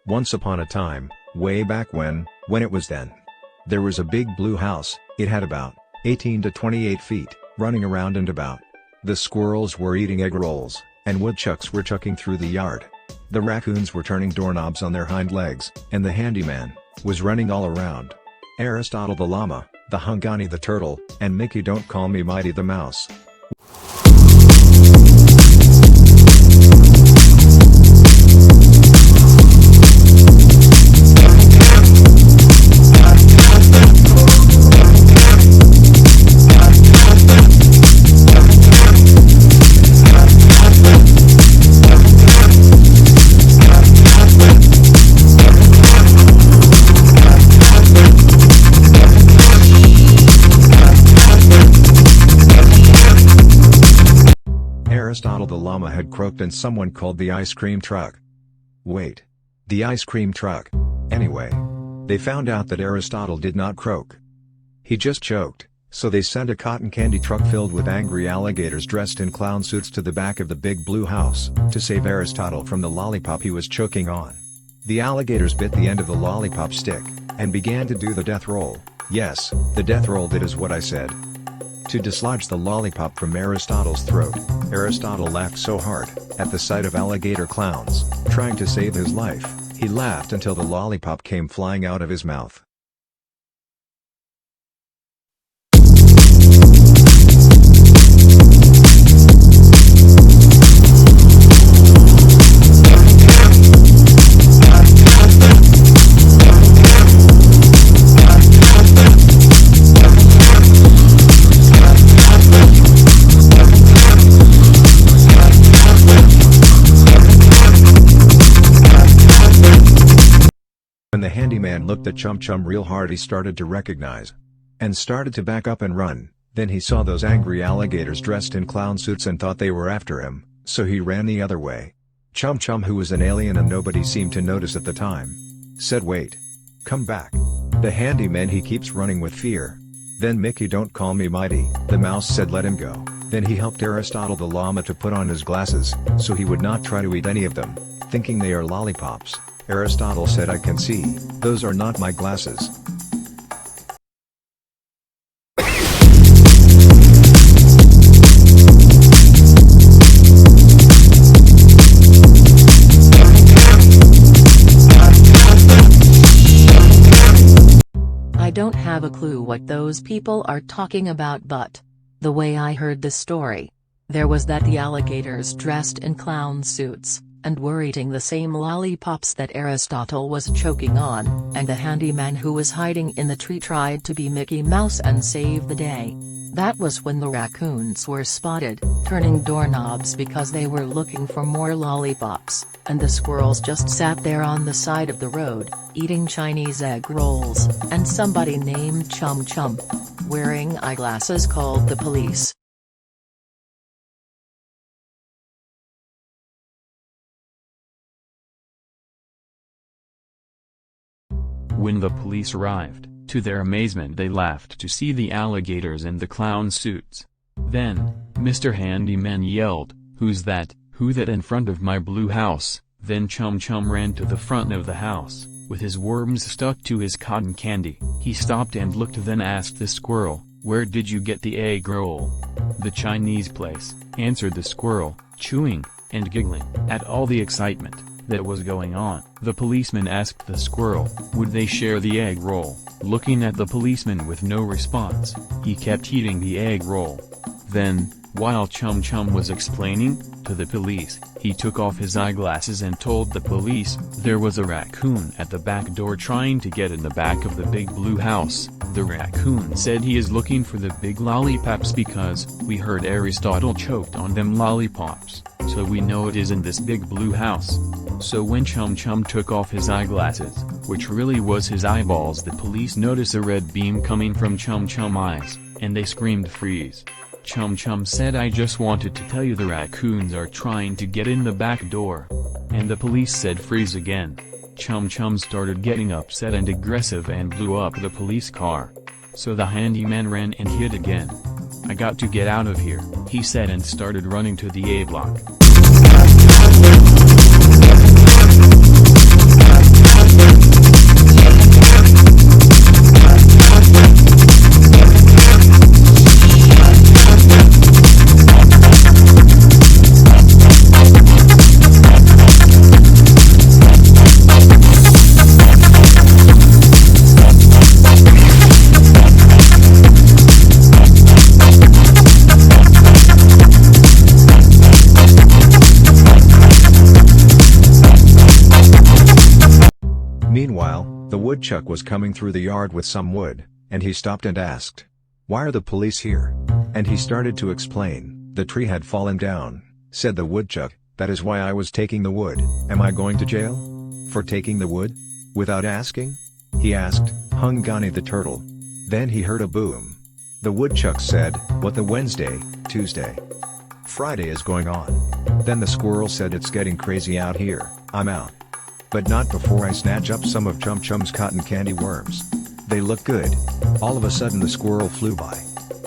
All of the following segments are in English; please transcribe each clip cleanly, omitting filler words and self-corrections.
Once upon a time, way back when it was then. There was a big blue house. It had about 18 to 28 feet, running around and about. The squirrels were eating egg rolls, and woodchucks were chucking through the yard. The raccoons were turning doorknobs on their hind legs, and the handyman was running all around. Aristotle the llama, the Hungani the turtle, and Mickey Don't Call Me Mighty the mouse. Aristotle the llama had croaked and someone called the ice cream truck. Wait. The ice cream truck. Anyway. They found out that Aristotle did not croak. He just choked, so they sent a cotton candy truck filled with angry alligators dressed in clown suits to the back of the big blue house, to save Aristotle from the lollipop he was choking on. The alligators bit the end of the lollipop stick, and began to do the death roll. Yes, the death roll, that is what I said. To dislodge the lollipop from Aristotle's throat, Aristotle laughed so hard, at the sight of alligator clowns, trying to save his life, he laughed until the lollipop came flying out of his mouth. When the handyman looked at Chum Chum real hard, he started to recognize. And started to back up and run. Then he saw those angry alligators dressed in clown suits and thought they were after him, so he ran the other way. Chum Chum, who was an alien and nobody seemed to notice at the time, said, "Wait. Come back." The handyman, he keeps running with fear. Then Mickey Don't Call Me Mighty, the mouse, said, "Let him go." Then he helped Aristotle the llama to put on his glasses, so he would not try to eat any of them, thinking they are lollipops. Aristotle said, "I can see, those are not my glasses." I don't have a clue what those people are talking about, but the way I heard the story, there was that the alligators dressed in clown suits and were eating the same lollipops that Aristotle was choking on, and the handyman who was hiding in the tree tried to be Mickey Mouse and save the day. That was when the raccoons were spotted, turning doorknobs because they were looking for more lollipops, and the squirrels just sat there on the side of the road, eating Chinese egg rolls, and somebody named Chum Chum, wearing eyeglasses, called the police. When the police arrived, to their amazement they laughed to see the alligators in the clown suits. Then, Mr. Handyman yelled, "Who's that, who that in front of my blue house?" Then Chum Chum ran to the front of the house, with his worms stuck to his cotton candy. He stopped and looked, then asked the squirrel, "Where did you get the egg roll?" "The Chinese place," answered the squirrel, chewing and giggling at all the excitement that was going on. The policeman asked the squirrel, would they share the egg roll? Looking at the policeman with no response, he kept eating the egg roll. Then, while Chum Chum was explaining to the police, he took off his eyeglasses and told the police there was a raccoon at the back door trying to get in the back of the big blue house. The raccoon said he is looking for the big lollipops because we heard Aristotle choked on them lollipops, so we know it is in this big blue house. So when Chum Chum took off his eyeglasses, which really was his eyeballs, the police noticed a red beam coming from Chum Chum eyes, and they screamed, "Freeze!" Chum Chum said, "I just wanted to tell you the raccoons are trying to get in the back door." And the police said, "Freeze" again. Chum Chum started getting upset and aggressive and blew up the police car. So the handyman ran and hid again. "I got to get out of here," he said, and started running to the A block. The woodchuck was coming through the yard with some wood, and he stopped and asked, "Why are the police here?" And he started to explain, "The tree had fallen down," said the woodchuck, "that is why I was taking the wood." "Am I going to jail? For taking the wood? Without asking?" he asked Hungani the turtle. Then he heard a boom. The woodchuck said, "What the Wednesday, Tuesday, Friday is going on?" Then the squirrel said, "It's getting crazy out here, I'm out. But not before I snatch up some of Chum Chum's cotton candy worms. They look good." All of a sudden the squirrel flew by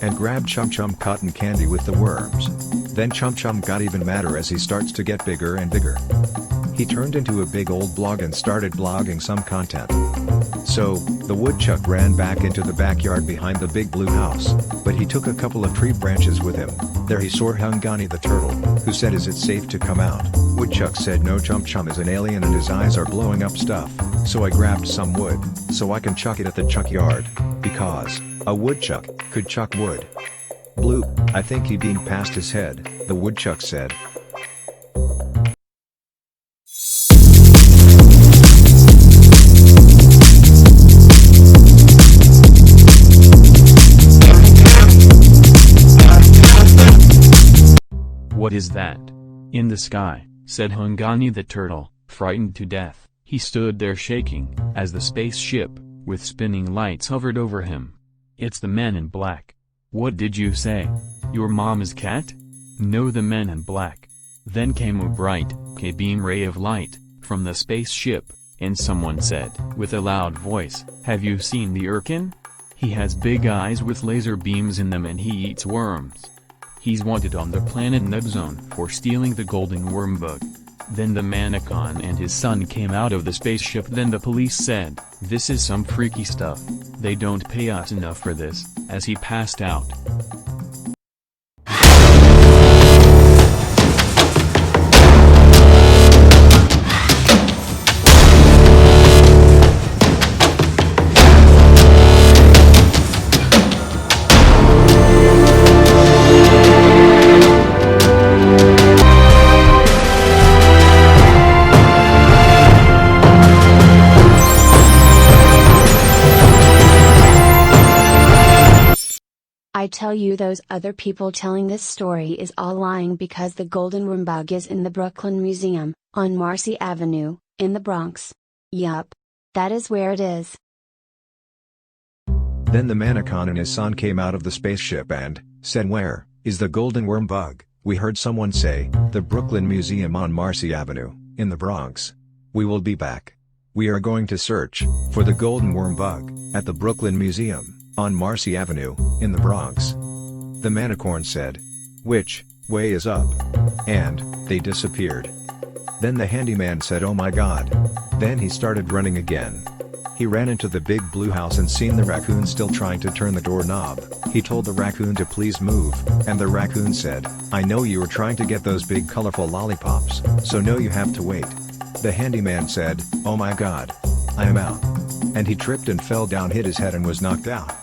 and grabbed Chum Chum cotton candy with the worms. Then Chum Chum got even madder as he starts to get bigger and bigger. He turned into a big old blog and started blogging some content. So, the woodchuck ran back into the backyard behind the big blue house, but he took a couple of tree branches with him. There he saw Hungani the turtle, who said, "Is it safe to come out?" Woodchuck said, "No, Chum Chum is an alien and his eyes are blowing up stuff, so I grabbed some wood, so I can chuck it at the chuck yard, because a woodchuck could chuck wood." Bloop, I think he beamed past his head, the woodchuck said. "What is that? In the sky?" said Hungani the turtle, frightened to death. He stood there shaking, as the spaceship, with spinning lights hovered over him. "It's the men in black." "What did you say? Your mom is cat?" "No, the men in black." Then came a bright, K-beam ray of light, from the spaceship, and someone said, with a loud voice, "Have you seen the Urkin? He has big eyes with laser beams in them and he eats worms. He's wanted on the planet Nebzone for stealing the golden worm bug." Then the mannequin and his son came out of the spaceship. Then the police said, "This is some freaky stuff, they don't pay us enough for this," as he passed out. I tell you, those other people telling this story is all lying, because the golden worm bug is in the Brooklyn Museum, on Marcy Avenue, in the Bronx. Yup. That is where it is. Then the mannequin and his son came out of the spaceship and said, "Where is the golden worm bug? We heard someone say, the Brooklyn Museum on Marcy Avenue, in the Bronx. We will be back. We are going to search for the golden worm bug at the Brooklyn Museum on Marcy Avenue, in the Bronx." The mannequin said, "Which way is up?" And they disappeared. Then the handyman said, "Oh my God." Then he started running again. He ran into the big blue house and seen the raccoon still trying to turn the doorknob. He told the raccoon to please move, and the raccoon said, "I know you were trying to get those big colorful lollipops, so no, you have to wait." The handyman said, "Oh my God. I am out." And he tripped and fell down, hit his head and was knocked out.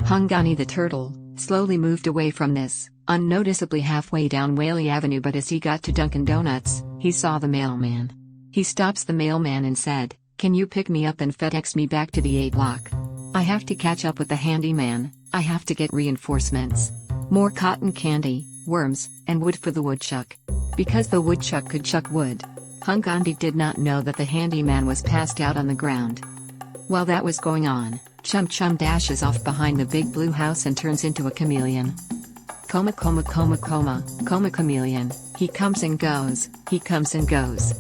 Hungani the turtle slowly moved away from this, unnoticeably halfway down Whaley Avenue, but as he got to Dunkin' Donuts, he saw the mailman. He stops the mailman and said, "Can you pick me up and FedEx me back to the A block? I have to catch up with the handyman, I have to get reinforcements. More cotton candy, worms, and wood for the woodchuck." Because the woodchuck could chuck wood. Hungani did not know that the handyman was passed out on the ground. While that was going on, Chum Chum dashes off behind the big blue house and turns into a chameleon. Coma coma coma coma, coma chameleon, he comes and goes, he comes and goes.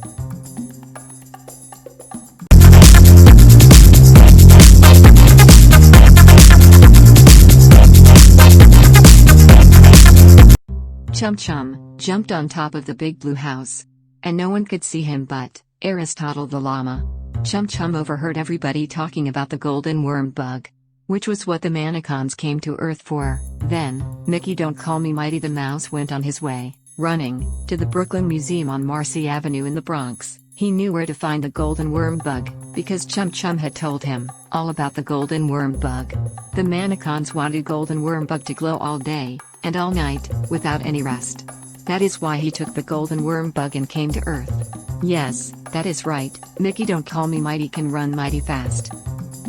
Chum Chum jumped on top of the big blue house. And no one could see him but Aristotle the llama. Chum Chum overheard everybody talking about the golden worm bug, which was what the mannequins came to Earth for. Then, Mickey Don't Call Me Mighty the mouse went on his way, running, to the Brooklyn Museum on Marcy Avenue in the Bronx. He knew where to find the golden worm bug, because Chum Chum had told him all about the golden worm bug. The mannequins wanted golden worm bug to glow all day, and all night, without any rest. That is why he took the golden worm bug and came to Earth. Yes, that is right, Mickey Don't Call Me Mighty can run mighty fast.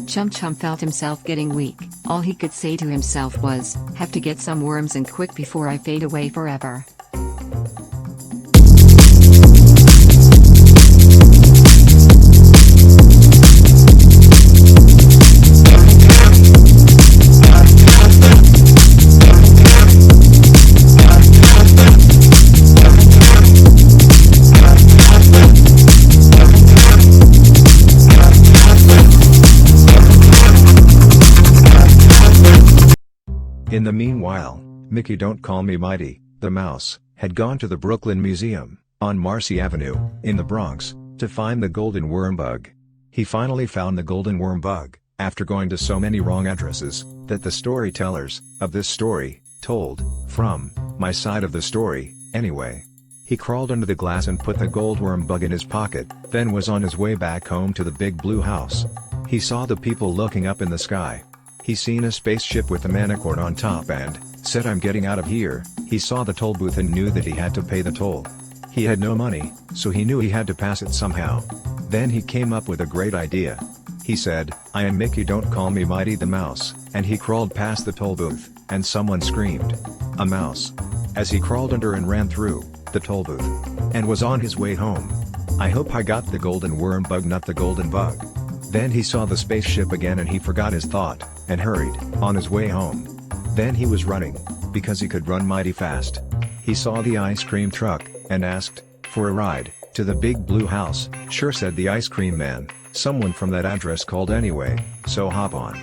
Chum Chum felt himself getting weak. All he could say to himself was, have to get some worms and quick before I fade away forever. In the meanwhile, Mickey Don't Call Me Mighty, the mouse, had gone to the Brooklyn Museum, on Marcy Avenue, in the Bronx, to find the golden worm bug. He finally found the golden worm bug, after going to so many wrong addresses, that the storytellers of this story told, from my side of the story, anyway. He crawled under the glass and put the gold worm bug in his pocket, then was on his way back home to the big blue house. He saw the people looking up in the sky. He seen a spaceship with a mannequin on top and said, I'm getting out of here. He saw the toll booth and knew that he had to pay the toll. He had no money, so he knew he had to pass it somehow. Then he came up with a great idea. He said, I am Mickey Don't Call Me Mighty the mouse, and he crawled past the toll booth, and someone screamed, a mouse. As he crawled under and ran through the toll booth, and was on his way home. I hope I got the golden worm bug, not the golden bug. Then he saw the spaceship again and he forgot his thought, and hurried, on his way home. Then he was running, because he could run mighty fast. He saw the ice cream truck, and asked, for a ride, to the big blue house. Sure, said the ice cream man, someone from that address called anyway, so hop on.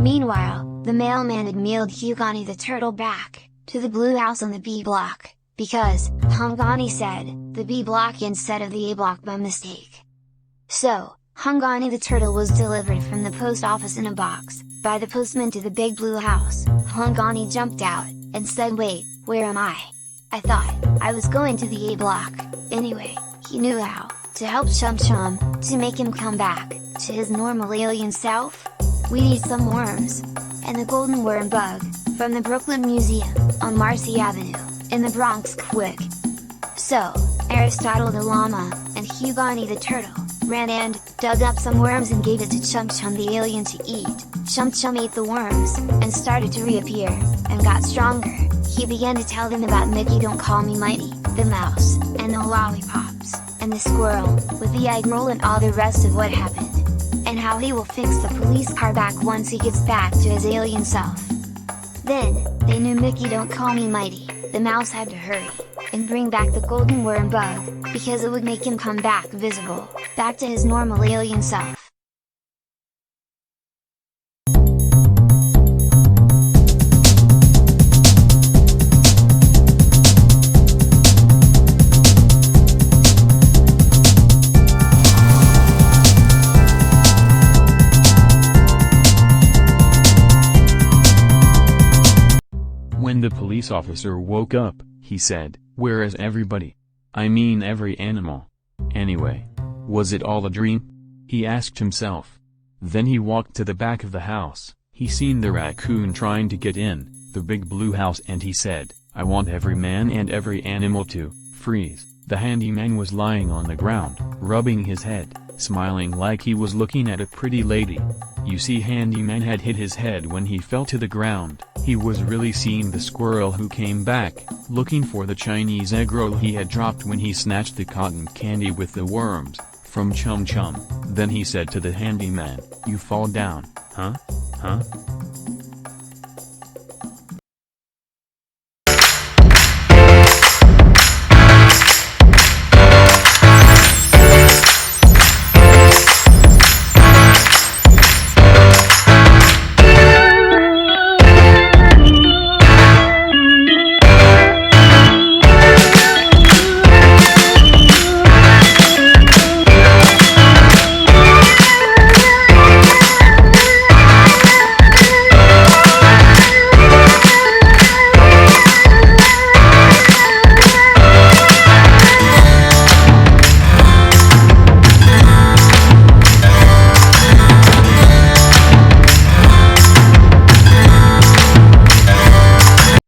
Meanwhile, the mailman had mailed Hugani the turtle back, to the blue house on the B block, because, Hungani said, the B block instead of the A block by mistake. So, Hungani the turtle was delivered from the post office in a box, by the postman to the big blue house. Hungani jumped out, and said, wait, where am I? I thought, I was going to the A block. Anyway, he knew how, to help Chum Chum, to make him come back, to his normal alien self. We need some worms, and the golden worm bug, from the Brooklyn Museum, on Marcy Avenue, in the Bronx quick. So, Aristotle the llama, and Hugani the turtle, ran and dug up some worms and gave it to Chum Chum the alien to eat. Chum Chum ate the worms, and started to reappear, and got stronger. He began to tell them about Mickey Don't Call Me Mighty, the mouse, and the lollipops, and the squirrel, with the egg roll and all the rest of what happened. And how he will fix the police car back once he gets back to his alien self. Then, they knew Mickey Don't Call Me Mighty, the mouse had to hurry, and bring back the golden worm bug, because it would make him come back visible, back to his normal alien self. When the police officer woke up, he said, "Where is everybody? I mean every animal. Anyway, was it all a dream?" he asked himself. Then he walked to the back of the house. He seen the raccoon trying to get in, the big blue house, and he said, "I want every man and every animal to freeze." The handyman was lying on the ground, rubbing his head. smiling like he was looking at a pretty lady. You see, Handyman had hit his head when he fell to the ground. He was really seeing the squirrel who came back, looking for the Chinese egg roll he had dropped when he snatched the cotton candy with the worms, from Chum Chum. Then he said to the handyman, "You fall down, huh? Huh?"